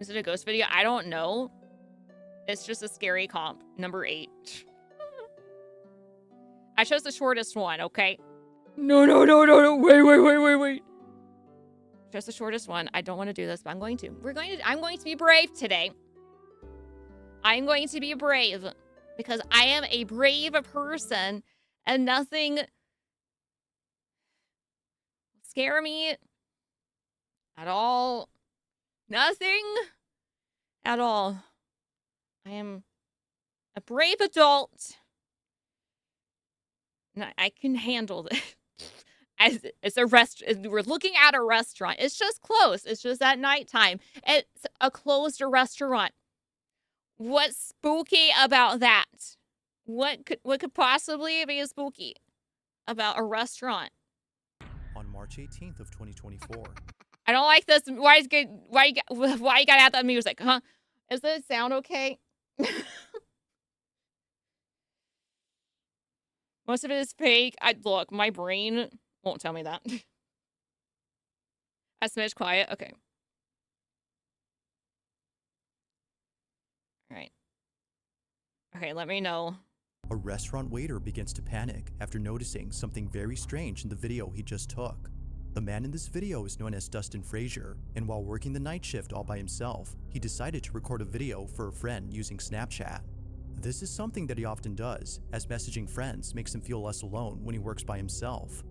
Is it a ghost video? I don't know. It's just a scary comp. Number 8. I chose the shortest one, okay? No. Wait. Just the shortest one. I don't want to do this, but I'm going to. I'm going to be brave today. I'm going to be brave because I am a brave person and nothing scare me at all. Nothing at all. I am a brave adult. And I can handle this. It's a we're looking at a restaurant. It's just closed. It's just at nighttime. It's a closed restaurant. What's spooky about that? What could possibly be spooky about a restaurant? On March 18th of 2024. I don't like this. Why you gotta have that music, huh? Is the sound okay? Most of it is fake. Look, my brain won't tell me that. A smidge quiet. Okay. All right. Okay, let me know. A restaurant waiter begins to panic after noticing something very strange in the video he just took. The man in this video is known as Dustin Frazier, and while working the night shift all by himself, he decided to record a video for a friend using Snapchat. This is something that he often does, as messaging friends makes him feel less alone when he works by himself.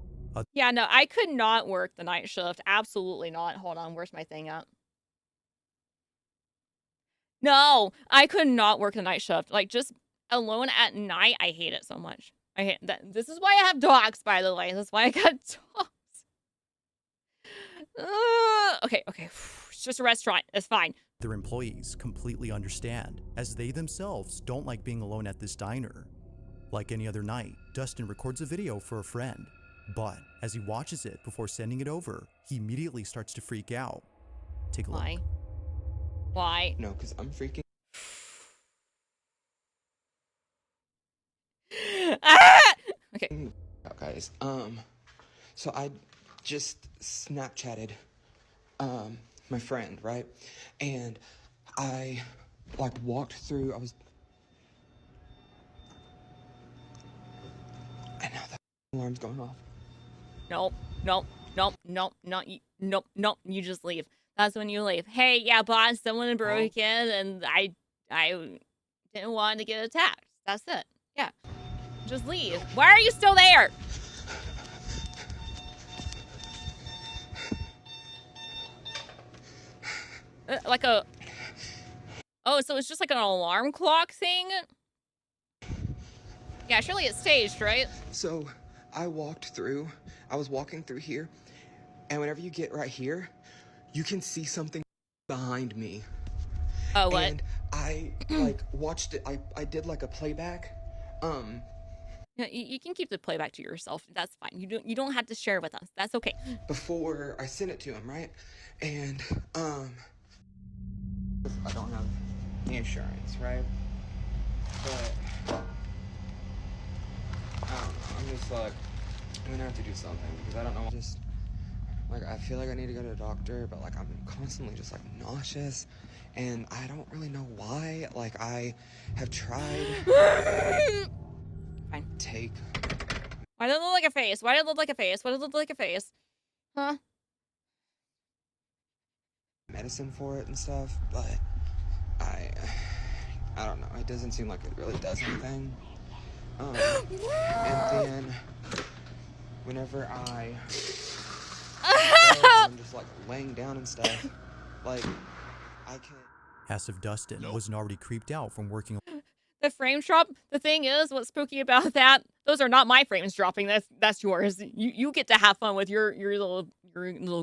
Yeah, no, I could not work the night shift. Absolutely not. Hold on, where's my thing at? No, I could not work the night shift. Like, just alone at night, I hate it so much. I hate that. This is why I have dogs, by the way. That's why I got dogs. Okay. It's just a restaurant. It's fine. Their employees completely understand, as they themselves don't like being alone at this diner. Like any other night, Dustin records a video for a friend, but as he watches it before sending it over, he immediately starts to freak out. Take a look. Why? No, because I'm freaking. Okay. Guys, so I just Snapchatted, my friend, right? And I, like, walked through, and now the alarm's going off. Nope. You just leave. That's when you leave. Hey, yeah, boss, someone broke in, and I didn't want to get attacked. That's it. Yeah. Just leave. Why are you still there? Oh, so it's just like an alarm clock thing? Yeah, surely it's staged, right? So I was walking through here, and whenever you get right here, you can see something behind me. Oh, what? And I, like, watched it. I did, like, a playback. Yeah, you can keep the playback to yourself. That's fine. You don't have to share with us. That's okay. Before I sent it to him, right? And, I don't have the insurance, right? But, I don't know. I'm just like, I'm gonna have to do something because I don't know. Just, like, I feel like I need to go to a doctor, but, like, I'm constantly just, like, nauseous. And I don't really know why. Like, I have tried. Fine. Take. Why does it look like a face? Why does it look like a face? Why does it look like a face? Huh? Medicine for it and stuff, but I don't know. It doesn't seem like it really does anything. And then whenever I'm just like laying down and stuff, like I can. As if Dustin wasn't already creeped out from working. The frame drop. The thing is, what's spooky about that? Those are not my frames dropping. That's yours. You get to have fun with your little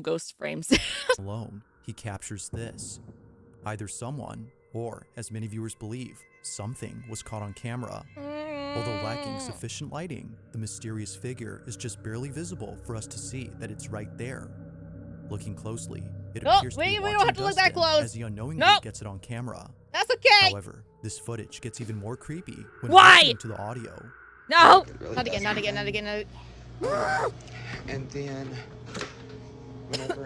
ghost frames. Alone, he captures this. Either someone, or as many viewers believe, something was caught on camera. Although lacking sufficient lighting, the mysterious figure is just barely visible for us to see that it's right there. Looking closely, it appears to be we don't have to look that Dustin close. as he unknowingly gets it on camera. That's okay. However, this footage gets even more creepy when Why? listening to the audio. No! Really Not again. And then whenever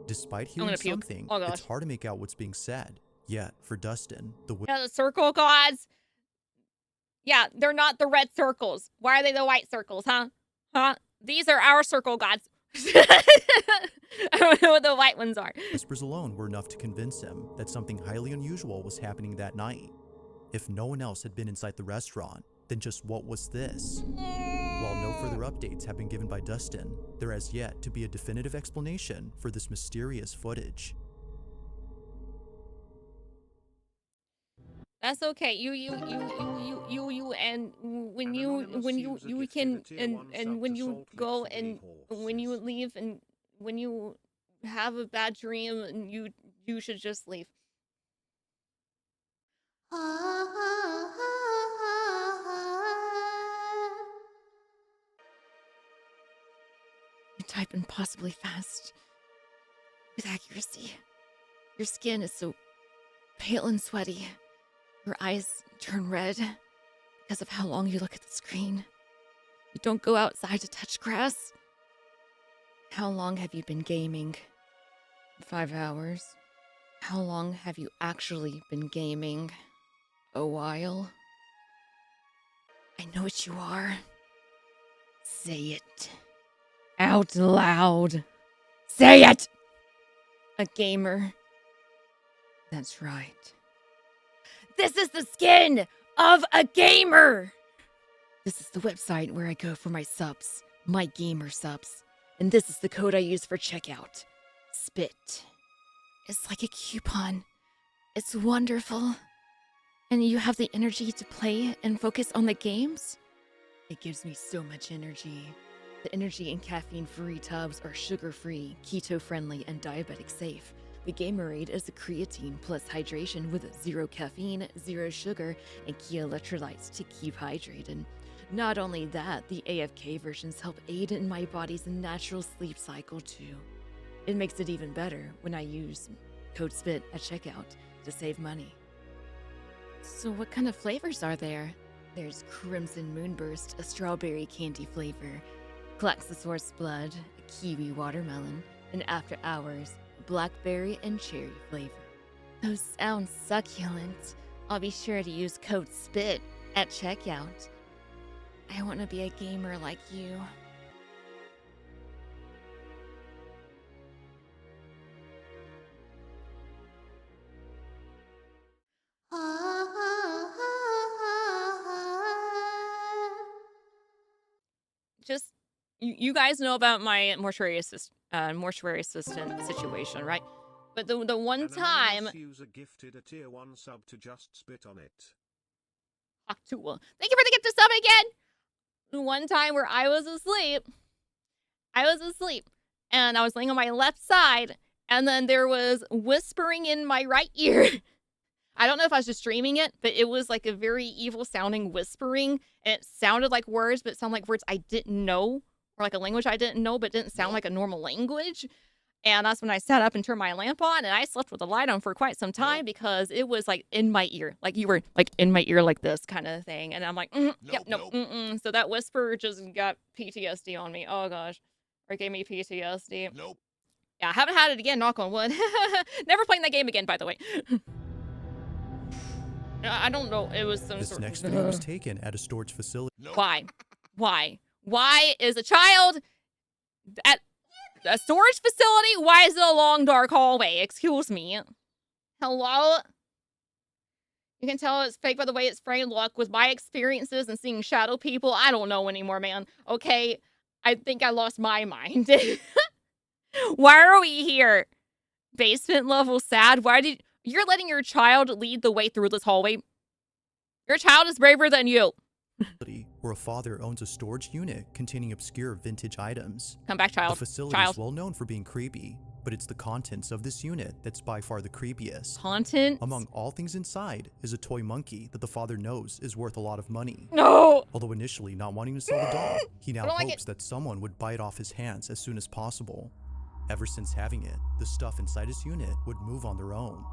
Despite I'm hearing gonna puke. something, Oh gosh. it's hard to make out what's being said. Yet, for Dustin, Yeah, the circle gods. Yeah, they're not the red circles. Why are they the white circles, huh? Huh? These are our circle gods. I don't know what the white ones are. whispers alone were enough to convince him that something highly unusual was happening that night. If no one else had been inside the restaurant, then just what was this? While no further updates have been given by Dustin, there has yet to be a definitive explanation for this mysterious footage. That's okay. And you can, and when you go and when you leave and when you have a bad dream, and you should just leave. You type impossibly fast with accuracy. Your skin is so pale and sweaty. Your eyes turn red because of how long you look at the screen. You don't go outside to touch grass. How long have you been gaming? 5 hours. How long have you actually been gaming? A while. I know what you are. Say it. Out loud. Say it! A gamer. That's right. This is the skin of a gamer! This is the website where I go for my subs, my GamerSupps, and this is the code I use for checkout. Spit. It's like a coupon. It's wonderful. And you have the energy to play and focus on the games? It gives me so much energy. The energy and caffeine-free tubs are sugar-free, keto-friendly, and diabetic-safe. The Gamerade is a creatine plus hydration with 0 caffeine, 0 sugar, and key electrolytes to keep hydrated. Not only that, the AFK versions help aid in my body's natural sleep cycle too. It makes it even better when I use code SPIT at checkout to save money. So what kind of flavors are there? There's Crimson Moonburst, a strawberry candy flavor, Klaxosaurus Blood, a kiwi watermelon, and After Hours, blackberry and cherry flavor. Those sound succulent. I'll be sure to use code SPIT at checkout. I want to be a gamer like you. Just, you guys know about my mortuary assistant situation, right? But the one time, user gifted a tier 1 sub to just spit on it. Octua, thank you for the gift of sub again. The one time where I was asleep, and I was laying on my left side, and then there was whispering in my right ear. I don't know if I was just dreaming it, but it was like a very evil sounding whispering, and it sounded like words, but it sounded like words I didn't know, or like a language I didn't know, but didn't sound like a normal language. And that's when I sat up and turned my lamp on, and I slept with the light on for quite some time because it was like in my ear, like you were like in my ear like this kind of thing. And I'm like, So that whisper just got PTSD on me. Oh gosh, or it gave me PTSD. Nope. Yeah, I haven't had it again, knock on wood. Never playing that game again, by the way. I don't know. It was some This sort next of... video was taken at a storage facility. Nope. Why? Why is a child at a storage facility? Why is it a long, dark hallway? Excuse me. Hello? You can tell it's fake by the way it's framed. Look, with my experiences and seeing shadow people, I don't know anymore, man. Okay, I think I lost my mind. Why are we here? Basement level sad? You're letting your child lead the way through this hallway? Your child is braver than you. Where a father owns a storage unit containing obscure vintage items. Come back, child. The facility is well known for being creepy, but it's the contents of this unit that's by far the creepiest. Content? Among all things inside is a toy monkey that the father knows is worth a lot of money. No! Although initially not wanting to sell the doll, he now hopes that someone would buy it off his hands as soon as possible. Ever since having it, the stuff inside his unit would move on their own.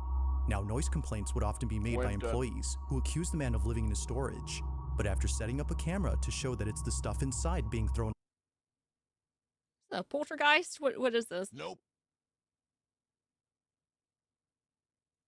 Now, noise complaints would often be made by employees who accuse the man of living in his storage, but after setting up a camera to show that it's the stuff inside being thrown... A poltergeist? What is this? Nope.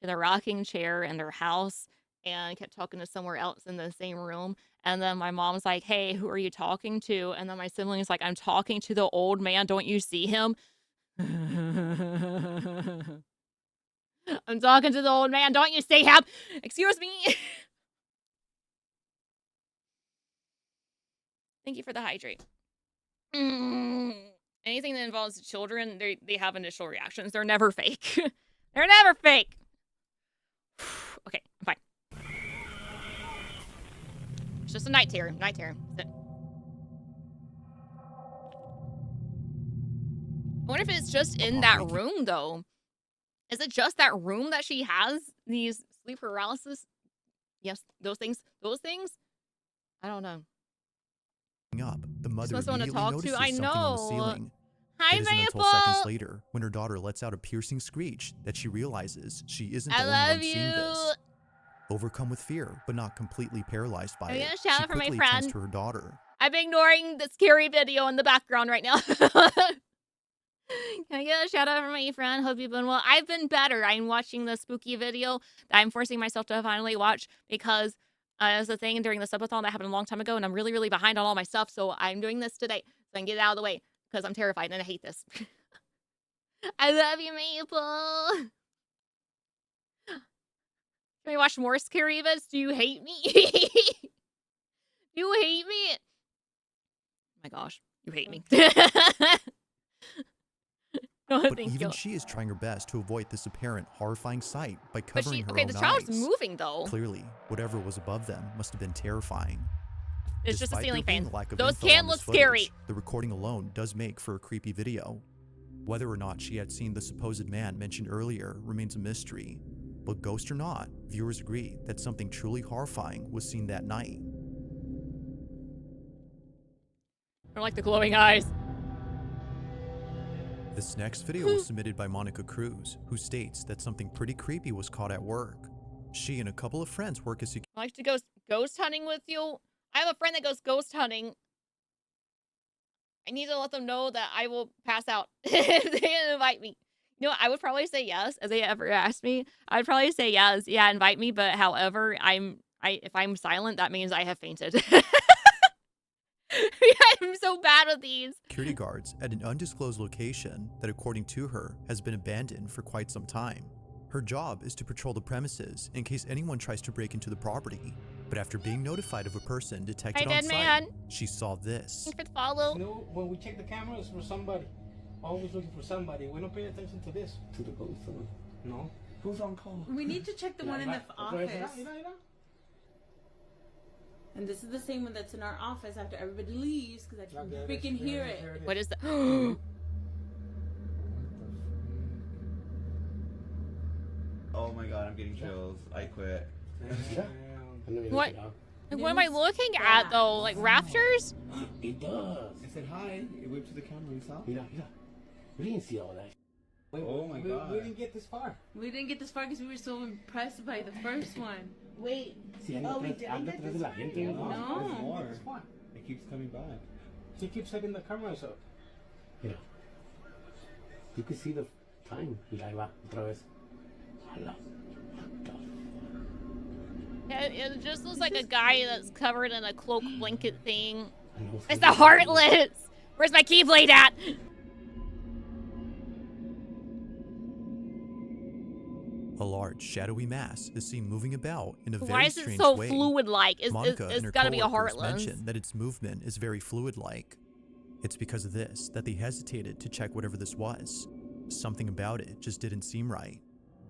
to the rocking chair in their house and kept talking to somewhere else in the same room. And then my mom's like, "Hey, who are you talking to?" And then my sibling's like, "I'm talking to the old man. Don't you see him?" I'm talking to the old man. Don't you see him? Excuse me. Thank you for the hydrate. Anything that involves children, they have initial reactions. They're never fake. They're never fake. Okay, I'm fine. It's just a night terror. Night terror. That's it. I wonder if it's just in that room, though. Is it just that room that she has these sleep paralysis? Yes, those things. Those things? I don't know. Up, the mother Just someone to immediately talk notices to. I something on the know. ceiling. Hi, It isn't until Maple. seconds later, when her daughter lets out a piercing screech, that she realizes she isn't the I only love one seeing this. Overcome with fear, but not completely paralyzed by I'm it, gonna she shout out for my quickly turns friend. to her daughter. I'm ignoring the scary video in the background right now. Can I get a shout out for my friend? Hope you've been well. I've been better. I'm watching the spooky video that I'm forcing myself to finally watch because it was a thing during the subathon that happened a long time ago, and I'm really, really behind on all my stuff. So I'm doing this today so I can get it out of the way because I'm terrified and I hate this. I love you, Maple. Can we watch more scary vids? Do you hate me? You hate me? Oh my gosh, you hate me. Oh, But thank even you. she is trying her best to avoid this apparent horrifying sight by covering her Okay, own the eyes. child's moving though. Clearly, whatever was above them must have been terrifying. It's just a Despite ceiling there being fan. a lack of Those info can on look this footage, scary. the recording alone does make for a creepy video. Whether or not she had seen the supposed man mentioned earlier remains a mystery, but ghost or not, viewers agree that something truly horrifying was seen that night. I don't like the glowing eyes. This next video was submitted by Monica Cruz, who states that something pretty creepy was caught at work. She and a couple of friends work as I like to go ghost hunting with you. I have a friend that goes ghost hunting. I need to let them know that I will pass out if they invite me. You know what? I would probably say yes if they ever asked me. I'd probably say yes. Yeah, invite me. But however, if I'm silent, that means I have fainted. I'm so bad with these. security guards at an undisclosed location that, according to her, has been abandoned for quite some time. Her job is to patrol the premises in case anyone tries to break into the property. But after being notified of a person detected on site, she saw this. Thanks for the follow. You know, when we check the cameras for somebody, always looking for somebody. We don't pay attention to this. To the ghost. No. Who's on call? We need to check the one in the office. And this is the same one that's in our office after everybody leaves because I can freaking hear it. What is that? Oh my god, I'm getting chills. I quit. What? Like, what am I looking at though? Like rafters? It does. I said hi. It waved to the camera. You saw? Mira. We didn't see all that. Oh my god. We didn't get this far. We didn't get this far because we were so impressed by the first one. Wait. Oh, we didn't get this far? No. There's more. It keeps coming back. He keeps setting the cameras up. Yeah. You can see the time. Mira, ahí va, otra vez. Hala. It just looks like a guy that's covered in a cloak blanket thing. It's the Heartless! Where's my Keyblade at? A large, shadowy mass is seen moving about in a Why very is it strange so way. fluid-like? Monica and It's her gotta be a coworkers Heartless. mentioned that its movement is very fluid-like. It's because of this that they hesitated to check whatever this was. Something about it just didn't seem right.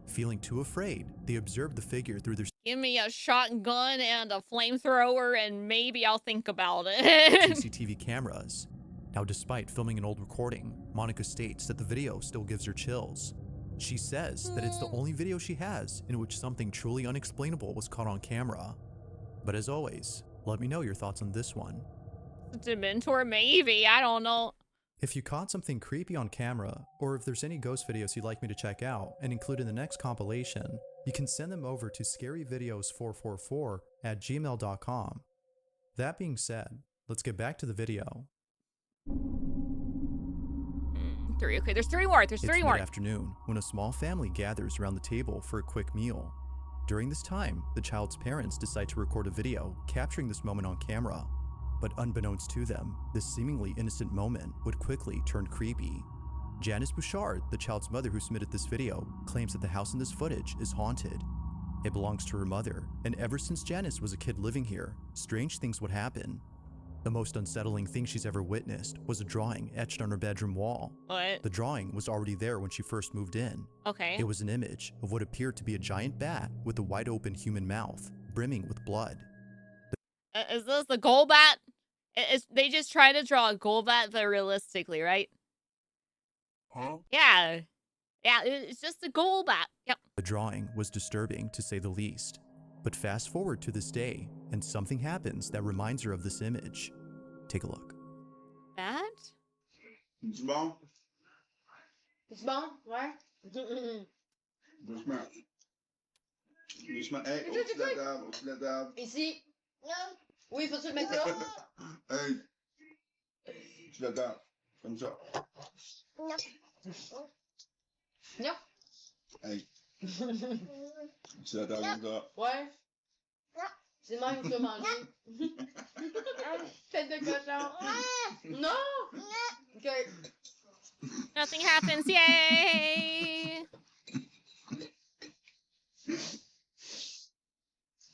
Feeling too afraid, they observed the figure through their Give me a shotgun and a flamethrower and maybe I'll think about it. CCTV cameras. Now, despite filming an old recording, Monica states that the video still gives her chills. She says that it's the only video she has in which something truly unexplainable was caught on camera. But as always, let me know your thoughts on this one. Dementor, maybe. I don't know. If you caught something creepy on camera, or if there's any ghost videos you'd like me to check out and include in the next compilation, you can send them over to scaryvideos444@gmail.com. That being said, let's get back to the video. 3. Okay, there's 3 more. There's 3 It's more. mid-afternoon when a small family gathers around the table for a quick meal. During this time, the child's parents decide to record a video capturing this moment on camera. But unbeknownst to them, this seemingly innocent moment would quickly turn creepy. Janice Bouchard, the child's mother who submitted this video, claims that the house in this footage is haunted. It belongs to her mother, and ever since Janice was a kid living here, strange things would happen. The most unsettling thing she's ever witnessed was a drawing etched on her bedroom wall. What? The drawing was already there when she first moved in. Okay. It was an image of what appeared to be a giant bat with a wide open human mouth, brimming with blood. Is this the Golbat? They just try to draw a Golbat, but realistically, right? Huh? Yeah. Yeah, it's just a Golbat. Yep. The drawing was disturbing to say the least. But fast forward to this day, and something happens that reminds her of this image. Take a look. That? Doucement. Doucement, ouais. Doucement. Doucement. Hey, au-dessus de la table, au-dessus de la table. Ici. Oui, faut-tu le mettre là? Hey. Au-dessus de la table. Comme ça. Non. Hey. Au-dessus de la table, comme ça. Ouais. C'est le même que tu as mangé. Tête de cochon. Non! Ok. Nothing happens. Yay!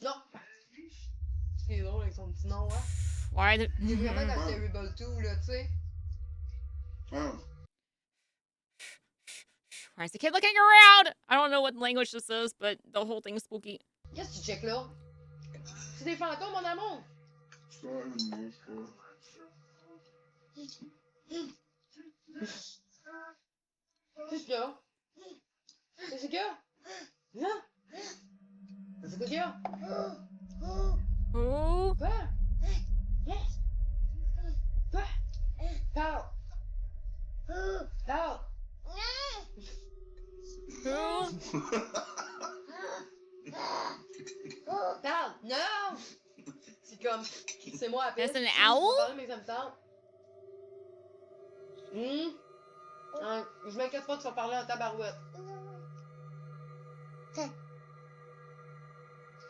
Non. Ce qui est drôle avec son petit nom, hein. Why the... Il est vraiment dans Terrible 2, là, tu sais. Why is the kid looking around? I don't know what language this is, but the whole thing's spooky. Qu'est-ce que tu checkes là? C'est des fantômes, mon amour. Qu'est-ce qu'il y a? Qu'est-ce qu'il y a? Hein? Qu'est-ce qu'il y a? Who? Quoi? Quoi? Parle! Parle! Who? Parle! Non! C'est comme... C'est moi à peine. There's an owl? Parler, mais ça me tente. Je m'inquiète pas, tu vas parler en tabarouette.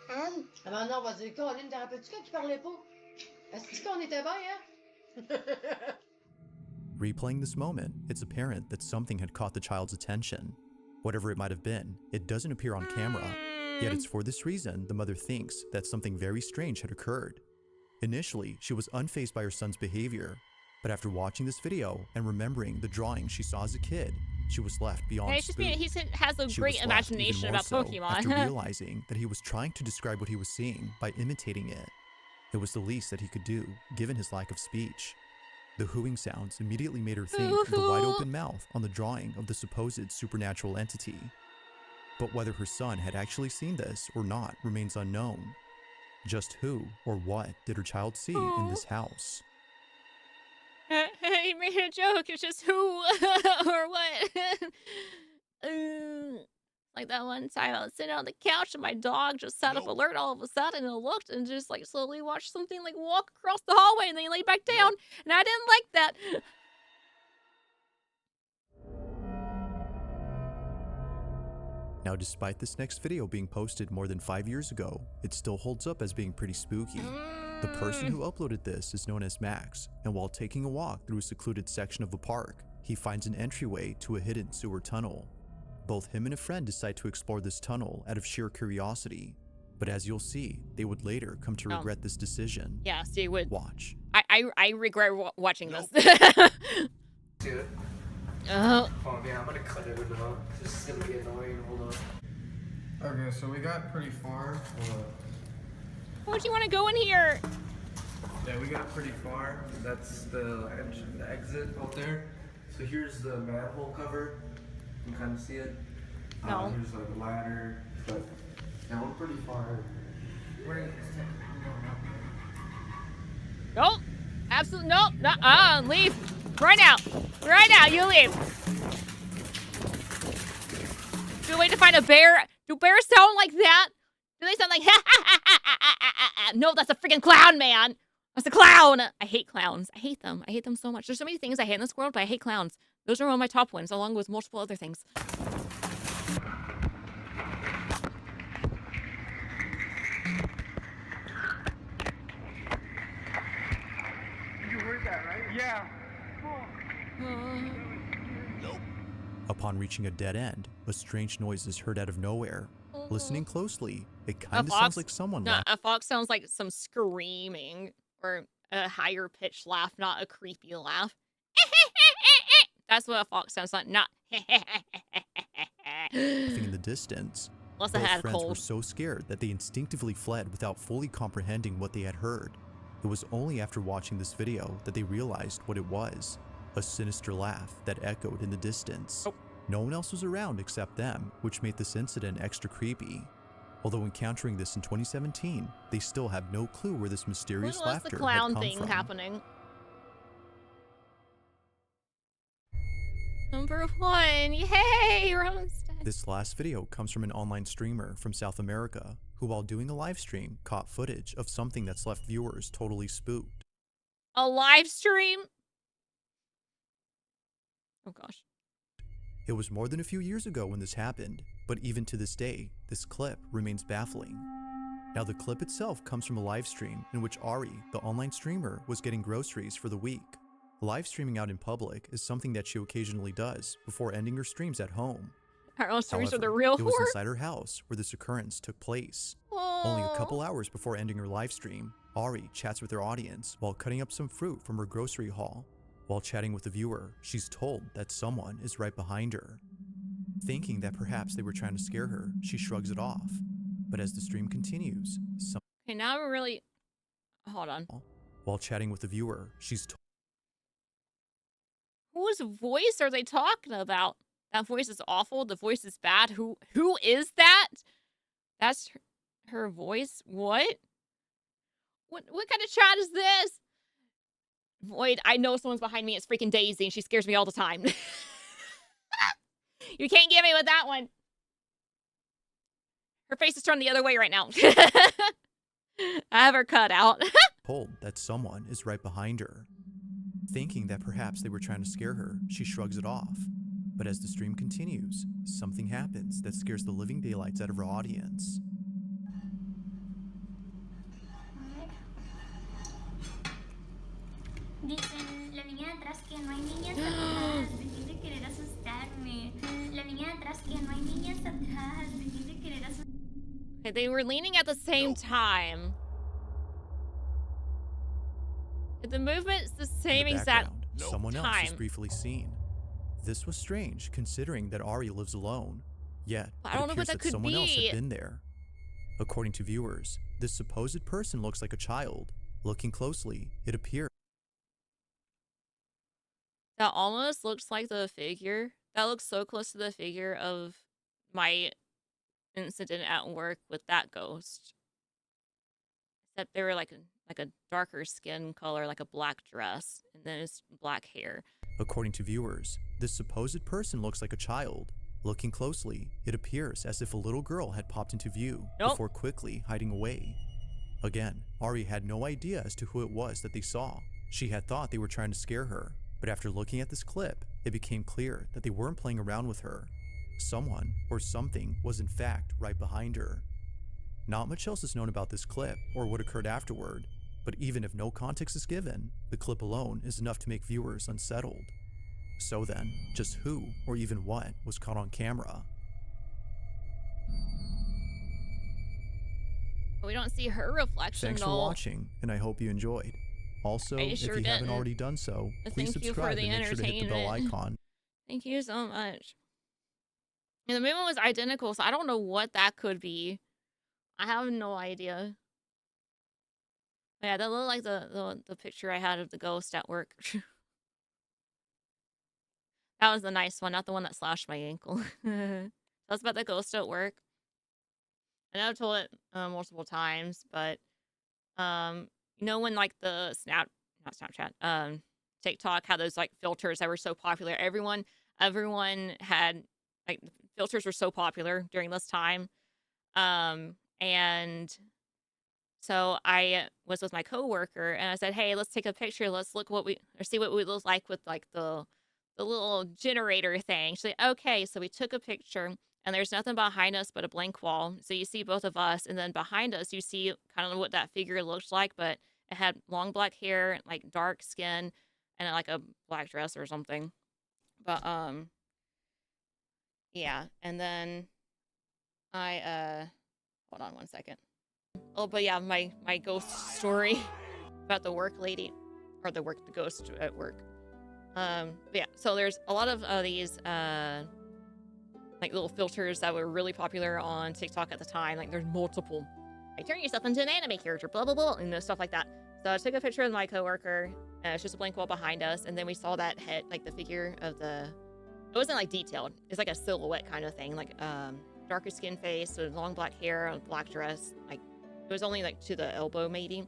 Ah ben non, on va dire, Colin, te rappelles-tu quand il parlait pas? Est-ce qu'on était bien, hein? Replaying this moment, it's apparent that something had caught the child's attention. Whatever it might have been, it doesn't appear on camera. Yet it's for this reason the mother thinks that something very strange had occurred. Initially, she was unfazed by her son's behavior, but after watching this video and remembering the drawing she saw as a kid, she was left beyond Hey, it's just spooked. he has a She great was left even imagination more about so Pokemon. after realizing that he was trying to describe what he was seeing by imitating it. It was the least that he could do, given his lack of speech. The hooing sounds immediately made her think of the wide open mouth on the drawing of the supposed supernatural entity. But whether her son had actually seen this or not remains unknown. Just who or what did her child see in this house? He made a joke. It's just who or what. Like that one time I was sitting on the couch and my dog just sat up alert all of a sudden and looked and just like slowly watched something like walk across the hallway and then he laid back down and I didn't like that. Now, despite this next video being posted more than 5 years ago, it still holds up as being pretty spooky. The person who uploaded this is known as Max, and while taking a walk through a secluded section of the park, he finds an entryway to a hidden sewer tunnel. Both him and a friend decide to explore this tunnel out of sheer curiosity, but as you'll see, they would later come to regret this decision. Yes, they would. Watch. I regret watching this. Do it. Oh. Oh man, I'm gonna cut it with the This is gonna be annoying. Hold on. Okay, so we got pretty far. Would you want to go in here? Yeah, we got pretty far. That's the exit out there. So here's the manhole cover. You can kind of see it. No. There's like a ladder, but yeah, we're pretty far. Where Nope. Absolutely nope. Leave. Right now. Right now, you leave. Do you wait to find a bear? Do bears sound like that? Do they sound like ha ha ha ha ha ha ha? No, that's a freaking clown, man. That's a clown. I hate clowns. I hate them. I hate them so much. There's so many things I hate in this world, but I hate clowns. Those are one of my top ones, along with multiple other things. You heard that, right? Yeah. Upon reaching a dead end, a strange noise is heard out of nowhere. Listening closely, it A kinda fox? sounds like someone No, laughing. a fox sounds like some screaming or a higher pitched laugh, not a creepy laugh. That's what a fox sounds like, not In the distance. Unless I Both had a friends were cold. so scared that they instinctively fled without fully comprehending what they had heard. It was only after watching this video that they realized what it was. A sinister laugh that echoed in the distance. Oh. No one else was around except them, which made this incident extra creepy. Although encountering this in 2017, they still have no clue where this mysterious When was the laughter clown had come thing from. happening? Number 1, yay, roasted. This last video comes from an online streamer from South America who, while doing a live stream, caught footage of something that's left viewers totally spooked. A live stream? Oh gosh. It was more than a few years ago when this happened, but even to this day, this clip remains baffling. Now, the clip itself comes from a live stream in which Ari, the online streamer, was getting groceries for the week. Live streaming out in public is something that she occasionally does before ending her streams at home. Her own streams are the However, real it was horror? inside her house where this occurrence took place. Only a couple hours before ending her live stream, Ari chats with her audience while cutting up some fruit from her grocery haul. While chatting with the viewer, she's told that someone is right behind her. Thinking that perhaps they were trying to scare her, she shrugs it off. But as the stream continues, Okay, now we're really... Hold on. While chatting with the viewer, she's told... Whose voice are they talking about? That voice is awful. The voice is bad. Who is that? That's her voice? What kind of chat is this? Void, I know someone's behind me. It's freaking Daisy, and she scares me all the time. You can't get me with that one. Her face is turned the other way right now. I have her cut out. told that someone is right behind her. Thinking that perhaps they were trying to scare her, she shrugs it off. But as the stream continues, something happens that scares the living daylights out of her audience. Dicen, la niña de atrás que no hay niñas atrás, dejen de querer asustarme. La niña de atrás que no hay niñas atrás, dejen de querer asustarme. Okay, they were leaning at the same time. The movement's the same exact Someone else is time. briefly seen. This was strange, considering that Ari lives alone. Yet, I don't know it what appears that that could someone else be. had been there. According to viewers, this supposed person looks like a child. Looking closely, it appears That almost looks like the figure. That looks so close to the figure of my incident at work with that ghost. Except they were like a darker skin color, like a black dress, and then it's black hair. According to viewers, this supposed person looks like a child. Looking closely, it appears as if a little girl had popped into view before quickly hiding away. Again, Ari had no idea as to who it was that they saw. She had thought they were trying to scare her, but after looking at this clip, it became clear that they weren't playing around with her. Someone or something was in fact right behind her. Not much else is known about this clip or what occurred afterward, but even if no context is given, the clip alone is enough to make viewers unsettled. So then, just who or even what was caught on camera? We don't see her reflection Thanks at for all. watching, and I hope you enjoyed. Also, I if sure you haven't didn't. already done so, please Thank you for subscribe the and make sure to hit the bell entertainment. icon. Thank you so much. And the movement was identical, so I don't know what that could be. I have no idea. Yeah, that looked like the picture I had of the ghost at work. That was the nice one, not the one that slashed my ankle. That's about the ghost at work. I know I've told it multiple times, but you know when like the not Snapchat, TikTok had those like filters that were so popular. Everyone had like filters were so popular during this time. And so I was with my coworker and I said, "Hey, let's take a picture. Let's look see what we look like with like the the little generator thing. She's like, okay, so we took a picture and there's nothing behind us but a blank wall. So you see both of us, and then behind us you see kind of what that figure looks like, but it had long black hair, like dark skin, and like a black dress or something. But yeah, and then I hold on one second. Oh, but yeah, my ghost story about the work lady, or the ghost at work. Yeah, so there's a lot of these like little filters that were really popular on TikTok at the time. Like there's multiple, like turn yourself into an anime character, blah blah blah, and stuff like that. So I took a picture of my coworker. It's just a blank wall behind us, and then we saw that head, like the figure of the. It wasn't like detailed. It's like a silhouette kind of thing, like darker skin face with long black hair, a black dress. Like it was only like to the elbow maybe. I'm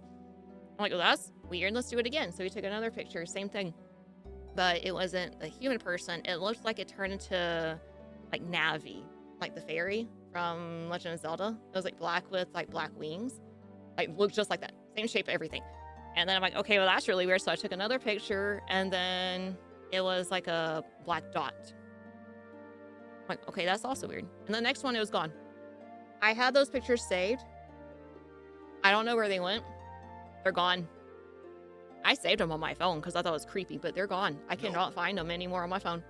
like, well, that's weird. Let's do it again. So we took another picture, same thing, but it wasn't a human person. It looked like it turned into like Navi, like the fairy from Legend of Zelda. It was like black with like black wings, like looked just like that, same shape, everything. And then I'm like, okay, well that's really weird. So I took another picture, and then it was like a black dot. I'm like, okay, that's also weird. And the next one, it was gone. I had those pictures saved. I don't know where they went. They're gone. I saved them on my phone because I thought it was creepy, but they're gone. I cannot find them anymore on my phone.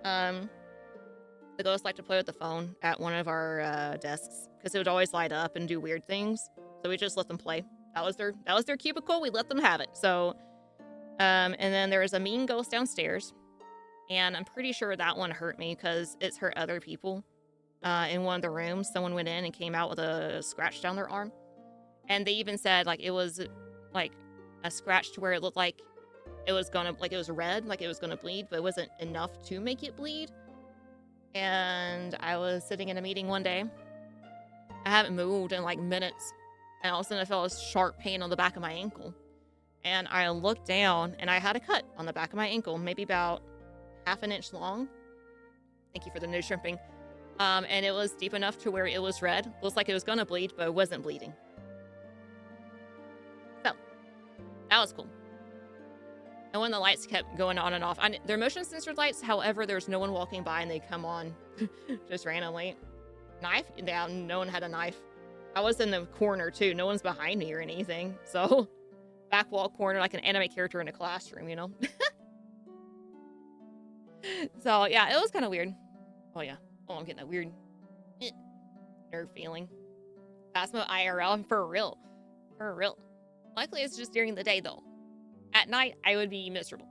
The ghost liked to play with the phone at one of our desks because it would always light up and do weird things. So we just let them play. That was their cubicle. We let them have it. So, and then there was a mean ghost downstairs, and I'm pretty sure that one hurt me because it's hurt other people. In one of the rooms, someone went in and came out with a scratch down their arm, and they even said like it was like a scratch to where it looked like it was red, like it was gonna bleed, but it wasn't enough to make it bleed. And I was sitting in a meeting one day. I haven't moved in like minutes, and all of a sudden I felt a sharp pain on the back of my ankle. And I looked down, and I had a cut on the back of my ankle, maybe about half an inch long. Thank you for the no shrimping. And it was deep enough to where it was red. It looked like it was gonna bleed, but it wasn't bleeding. So that was cool. And when the lights kept going on and off, they're motion censored lights. However, there's no one walking by and they come on just randomly. Knife? Yeah, no one had a knife. I was in the corner too. No one's behind me or anything. So back wall corner, like an anime character in a classroom, you know? So yeah, it was kind of weird. Oh yeah. Oh, I'm getting that weird nerve feeling. Phasma IRL for real. For real. Luckily, it's just during the day though. At night, I would be miserable.